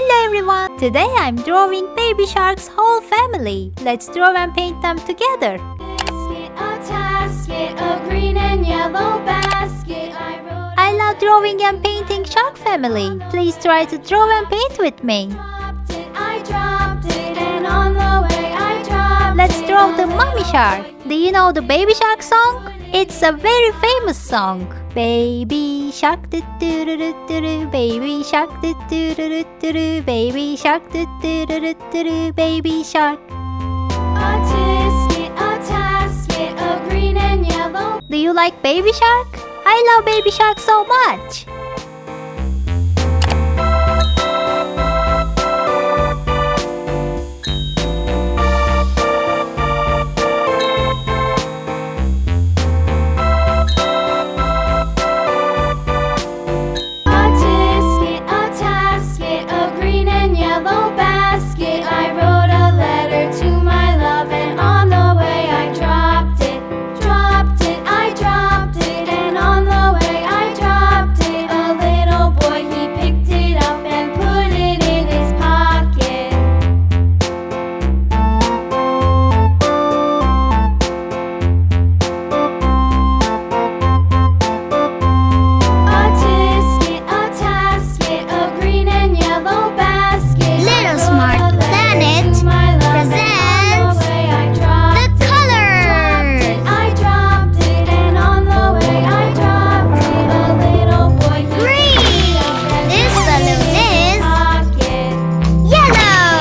Hello everyone! Today I'm drawing Baby Shark's whole family. Let's draw and paint them together. Basket, a tasket, a green and yellow basket. I love drawing and painting Shark family. Please try to draw and paint with me. I dropped it, and on the way I dropped Let's it. draw the Mommy Shark. Do you know the Baby Shark song? It's a very famous song. Baby shark do do do do do do, baby shark do do do do do do, baby shark do do do do do do, baby shark. A tisket, a tasket, a green and yellow. Do you like Baby Shark? I love Baby Shark so much. A tisket, a tasket, a green and yellow basket. I wrote a letter to my love, and on the way I dropped it. I dropped it, and on the way I dropped it. A little boy, he picked it up and put it in his pocket. A tisket, a tasket, a green and yellow basket. Little Smart Planet presents The Colors. I dropped it, and on the way I dropped it. A little boy, he Green. picked it up and This put balloon it in his is pocket. Yellow.